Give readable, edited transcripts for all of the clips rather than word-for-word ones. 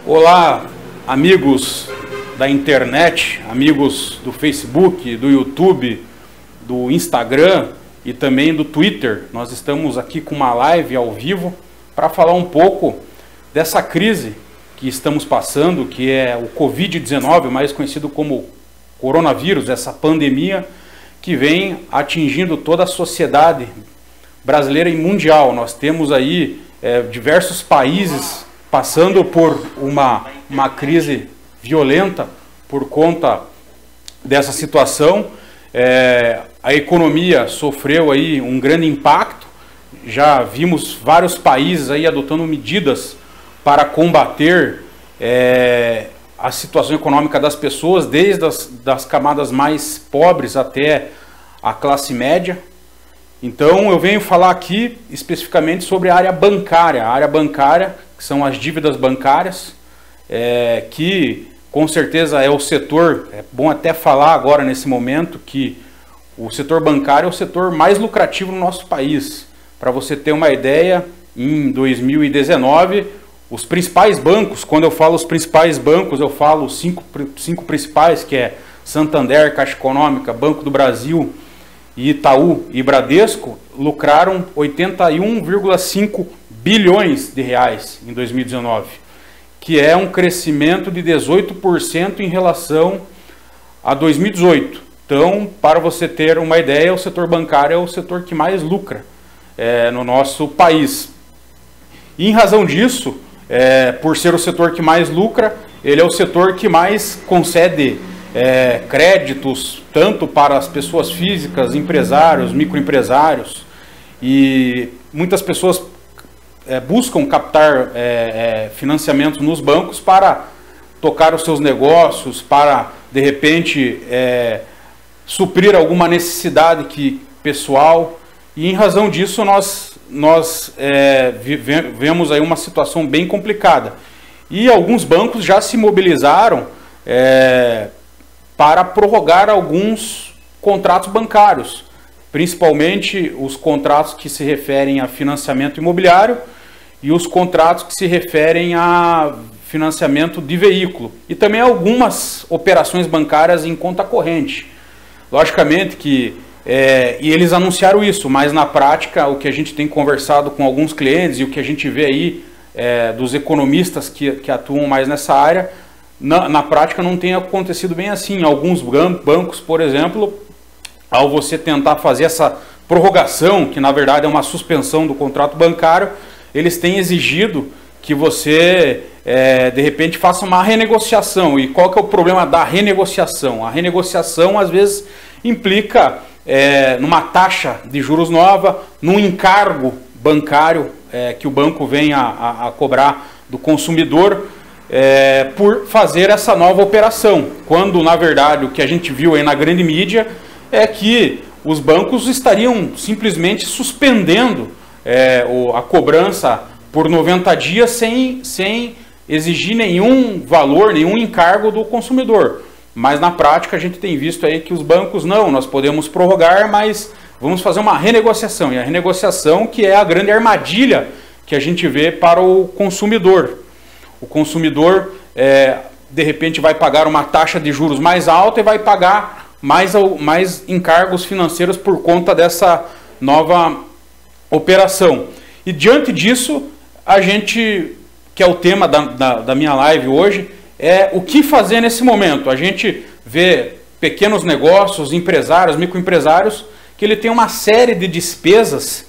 Olá, amigos da internet, amigos do Facebook, do YouTube, do Instagram e também do Twitter. Nós estamos aqui com uma live ao vivo para falar um pouco dessa crise que estamos passando, que é o Covid-19, mais conhecido como coronavírus, essa pandemia que vem atingindo toda a sociedade brasileira e mundial. Nós temos aí diversos países passando por uma crise violenta por conta dessa situação. A economia sofreu aí um grande impacto. Já vimos vários países aí adotando medidas para combater a situação econômica das pessoas, desde das camadas mais pobres até a classe média. Então eu venho falar aqui especificamente sobre a área bancária, que são as dívidas bancárias, que com certeza é o setor, é bom até falar agora nesse momento, que o setor bancário é o setor mais lucrativo no nosso país. Para você ter uma ideia, em 2019, os principais bancos, quando eu falo os principais bancos, eu falo os cinco principais, que é Santander, Caixa Econômica, Banco do Brasil, Itaú e Bradesco, lucraram 81,5 bilhões de reais em 2019, que é um crescimento de 18% em relação a 2018. Então, para você ter uma ideia, o setor bancário é o setor que mais lucra no nosso país. E em razão disso, por ser o setor que mais lucra, ele é o setor que mais concede créditos, tanto para as pessoas físicas, empresários, microempresários, e muitas pessoas buscam captar financiamentos nos bancos para tocar os seus negócios, para, de repente, suprir alguma necessidade pessoal, e em razão disso nós vemos aí uma situação bem complicada. E alguns bancos já se mobilizaram para prorrogar alguns contratos bancários, principalmente os contratos que se referem a financiamento imobiliário e os contratos que se referem a financiamento de veículo, e também algumas operações bancárias em conta corrente. Logicamente que e eles anunciaram isso, mas na prática o que a gente tem conversado com alguns clientes e o que a gente vê aí dos economistas que atuam mais nessa área, na prática não tem acontecido bem assim. Alguns bancos, por exemplo, ao você tentar fazer essa prorrogação, que na verdade é uma suspensão do contrato bancário, eles têm exigido que você, de repente, faça uma renegociação. E qual que é o problema da renegociação? A renegociação, às vezes, implica numa taxa de juros nova, num encargo bancário que o banco vem a cobrar do consumidor por fazer essa nova operação. Quando, na verdade, o que a gente viu aí na grande mídia é que os bancos estariam simplesmente suspendendo a cobrança por 90 dias sem exigir nenhum valor, nenhum encargo do consumidor. Mas na prática a gente tem visto aí que os bancos, nós podemos prorrogar, mas vamos fazer uma renegociação. E a renegociação que é a grande armadilha que a gente vê para o consumidor. O consumidor, de repente, vai pagar uma taxa de juros mais alta e vai pagar mais encargos financeiros por conta dessa nova operação. E diante disso, a gente, que é o tema da minha live hoje, é o que fazer nesse momento. A gente vê pequenos negócios, empresários, microempresários, que ele tem uma série de despesas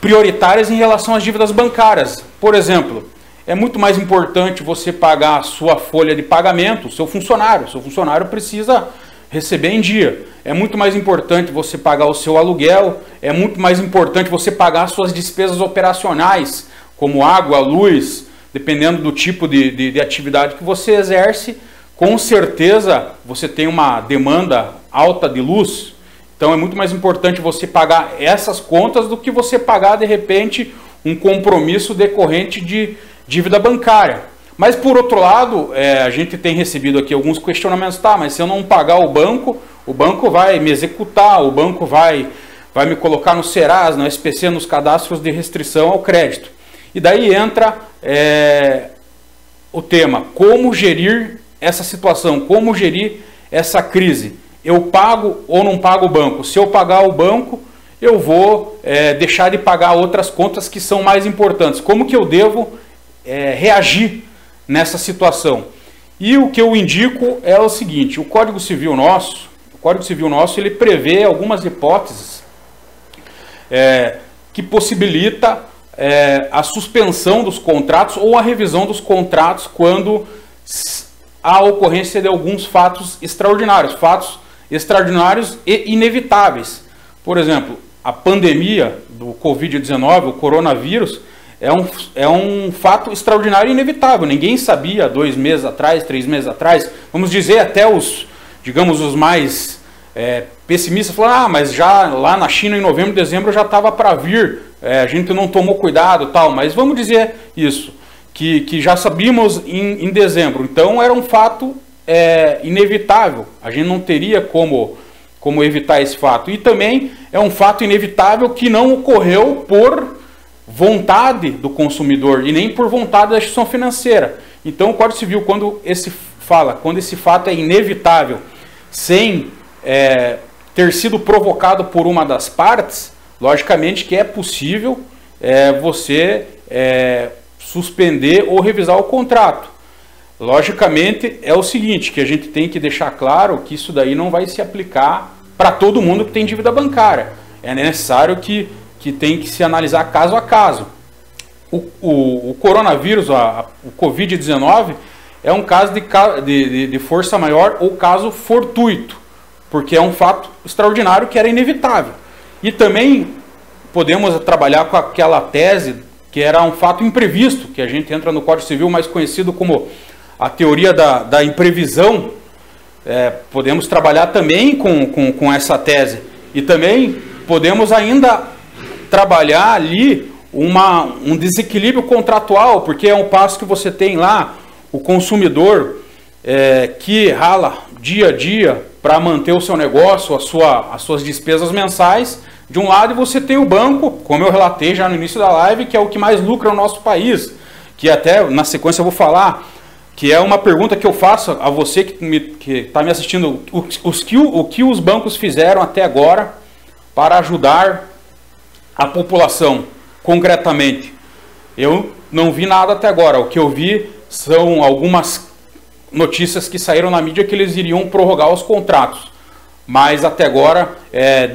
prioritárias em relação às dívidas bancárias. Por exemplo, é muito mais importante você pagar a sua folha de pagamento, o seu funcionário. O seu funcionário precisa receber em dia. É muito mais importante você pagar o seu aluguel, é muito mais importante você pagar as suas despesas operacionais, como água, luz, dependendo do tipo de atividade que você exerce. Com certeza você tem uma demanda alta de luz, então é muito mais importante você pagar essas contas do que você pagar, de repente, um compromisso decorrente de dívida bancária. Mas, por outro lado, a gente tem recebido aqui alguns questionamentos. Mas se eu não pagar o banco vai me executar, o banco vai me colocar no Serasa, no SPC, nos cadastros de restrição ao crédito. E daí entra o tema, como gerir essa situação, como gerir essa crise. Eu pago ou não pago o banco? Se eu pagar o banco, eu vou deixar de pagar outras contas que são mais importantes. Como que eu devo reagir nessa situação? E o que eu indico é o seguinte, o Código Civil nosso, ele prevê algumas hipóteses que possibilita a suspensão dos contratos ou a revisão dos contratos quando há ocorrência de alguns fatos extraordinários e inevitáveis. Por exemplo, a pandemia do Covid-19, o coronavírus, é um fato extraordinário e inevitável. Ninguém sabia 2 meses atrás, 3 meses atrás, vamos dizer até os mais pessimistas falaram, mas já lá na China em novembro, dezembro já estava para vir, a gente não tomou cuidado tal, mas vamos dizer isso, que já sabíamos em dezembro, então era um fato inevitável, a gente não teria como evitar esse fato, e também é um fato inevitável que não ocorreu por vontade do consumidor e nem por vontade da instituição financeira. Então o Código Civil, quando esse fato é inevitável, sem ter sido provocado por uma das partes, logicamente que é possível você suspender ou revisar o contrato. Logicamente é o seguinte, que a gente tem que deixar claro que isso daí não vai se aplicar para todo mundo que tem dívida bancária. É necessário que tem que se analisar caso a caso. O coronavírus, o Covid-19, é um caso de força maior ou caso fortuito, porque é um fato extraordinário que era inevitável. E também podemos trabalhar com aquela tese que era um fato imprevisto, que a gente entra no Código Civil, mais conhecido como a teoria da imprevisão. Podemos trabalhar também com essa tese. E também podemos ainda trabalhar ali um desequilíbrio contratual, porque é um passo que você tem lá o consumidor que rala dia a dia para manter o seu negócio, as suas despesas mensais, de um lado, e você tem o banco, como eu relatei já no início da live, que é o que mais lucra no nosso país, que até na sequência eu vou falar, que é uma pergunta que eu faço a você que está me assistindo, o que os bancos fizeram até agora para ajudar a população, concretamente. Eu não vi nada até agora, o que eu vi são algumas notícias que saíram na mídia que eles iriam prorrogar os contratos, mas até agora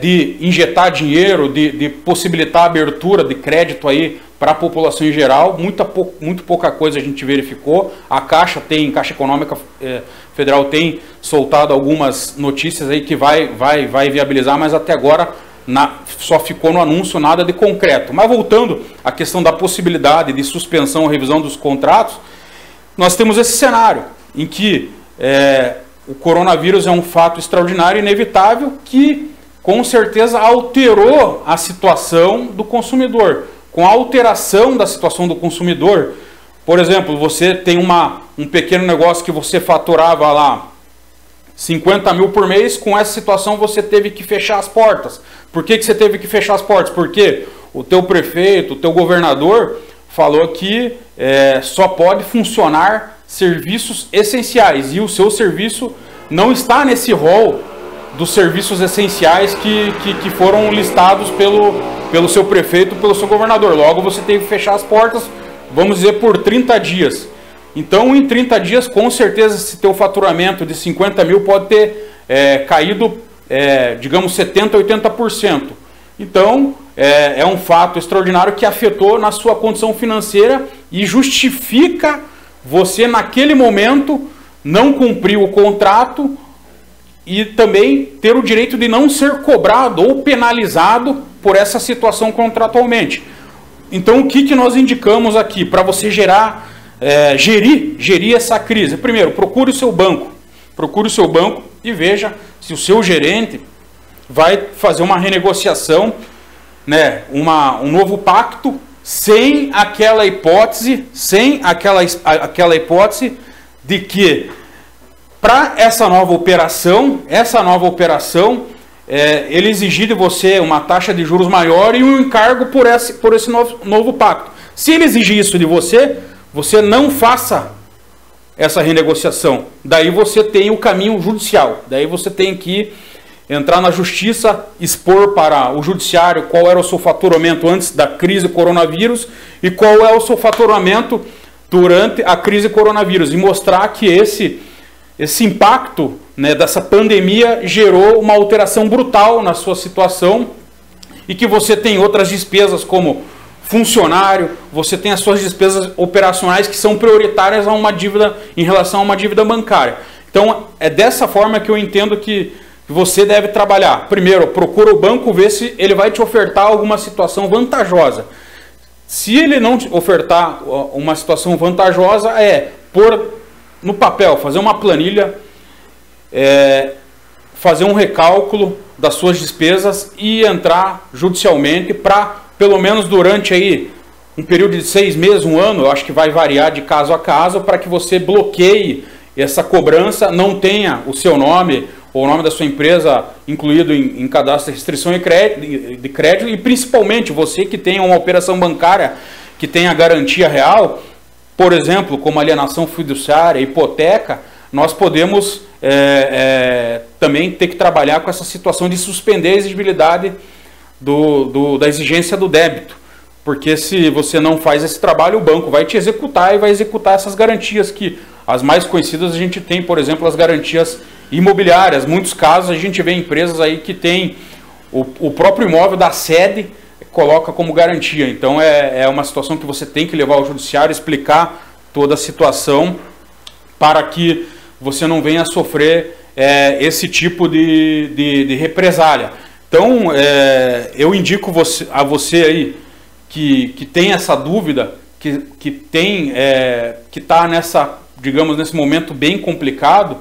de injetar dinheiro, de possibilitar a abertura de crédito aí para a população em geral, muito pouca coisa a gente verificou. A Caixa Econômica Federal tem soltado algumas notícias aí que vai viabilizar, mas até agora só ficou no anúncio, nada de concreto. Mas voltando à questão da possibilidade de suspensão ou revisão dos contratos, nós temos esse cenário em que o coronavírus é um fato extraordinário e inevitável que, com certeza, alterou a situação do consumidor. Com a alteração da situação do consumidor, por exemplo, você tem um pequeno negócio que você faturava lá 50 mil por mês, com essa situação você teve que fechar as portas. Por que você teve que fechar as portas? Porque o teu prefeito, o teu governador falou que só pode funcionar serviços essenciais, e o seu serviço não está nesse rol dos serviços essenciais que foram listados pelo seu prefeito, pelo seu governador. Logo você teve que fechar as portas, vamos dizer, por 30 dias. Então, em 30 dias, com certeza, esse teu faturamento de 50 mil pode ter caído, digamos, 70%, 80%. Então, é um fato extraordinário que afetou na sua condição financeira e justifica você, naquele momento, não cumprir o contrato e também ter o direito de não ser cobrado ou penalizado por essa situação contratualmente. Então, o que nós indicamos aqui para você gerir essa crise? Primeiro, procure o seu banco. Procure o seu banco e veja se o seu gerente vai fazer uma renegociação, um novo pacto, sem aquela hipótese de que para essa nova operação, ele exigir de você uma taxa de juros maior e um encargo por esse novo pacto. Se ele exigir isso de você, você não faça essa renegociação. Daí você tem o caminho judicial. Daí você tem que entrar na justiça, expor para o judiciário qual era o seu faturamento antes da crise coronavírus e qual é o seu faturamento durante a crise coronavírus e mostrar que esse impacto, né, dessa pandemia gerou uma alteração brutal na sua situação e que você tem outras despesas como funcionário, você tem as suas despesas operacionais que são prioritárias a uma dívida em relação a uma dívida bancária. Então é dessa forma que eu entendo que você deve trabalhar. Primeiro, procura o banco, ver se ele vai te ofertar alguma situação vantajosa. Se ele não te ofertar uma situação vantajosa, pôr no papel, fazer uma planilha, fazer um recálculo das suas despesas e entrar judicialmente para, pelo menos durante aí um período de 6 meses, 1 ano, eu acho que vai variar de caso a caso, para que você bloqueie essa cobrança, não tenha o seu nome ou o nome da sua empresa incluído em cadastro de restrição de crédito e principalmente você que tem uma operação bancária que tenha garantia real, por exemplo, como alienação fiduciária, hipoteca, nós podemos também ter que trabalhar com essa situação de suspender a exigibilidade da exigência do débito. Porque se você não faz esse trabalho, o banco vai te executar e vai executar essas garantias que as mais conhecidas a gente tem, por exemplo, as garantias imobiliárias. Muitos casos a gente vê empresas aí que tem o próprio imóvel da sede, coloca como garantia. Então é uma situação que você tem que levar ao judiciário, explicar toda a situação para que você não venha a sofrer esse tipo de represália. Então eu indico a você aí que tem essa dúvida, que está nesse momento bem complicado,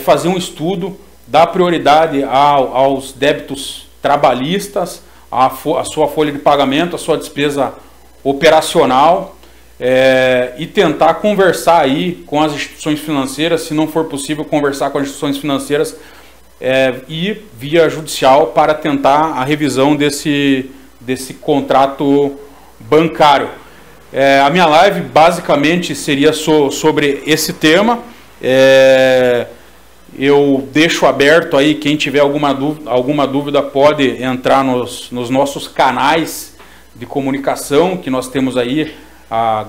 fazer um estudo, dar prioridade aos débitos trabalhistas, a sua folha de pagamento, a sua despesa operacional, e tentar conversar aí com as instituições financeiras, se não for possível conversar com as instituições financeiras, e via judicial para tentar a revisão desse contrato bancário. A minha live basicamente seria sobre esse tema. Eu deixo aberto aí, quem tiver alguma dúvida pode entrar nos nossos canais de comunicação que nós temos aí,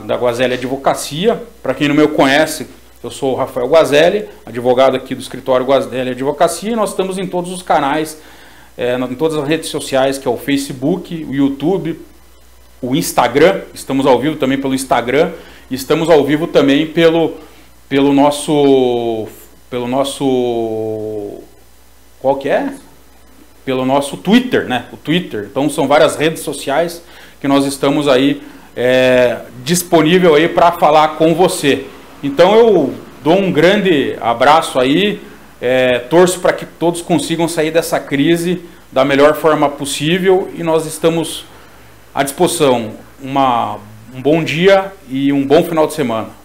da Guazelli Advocacia. Para quem não me conhece, eu sou o Rafael Guazelli, advogado aqui do escritório Guazelli Advocacia, e nós estamos em todos os canais, em todas as redes sociais, que é o Facebook, o YouTube, o Instagram. Estamos ao vivo também pelo Instagram, e estamos ao vivo também pelo nosso qual que é? Pelo nosso Twitter, né? O Twitter. Então são várias redes sociais que nós estamos aí disponível aí para falar com você. Então eu dou um grande abraço aí, torço para que todos consigam sair dessa crise da melhor forma possível e nós estamos à disposição. Um bom dia e um bom final de semana.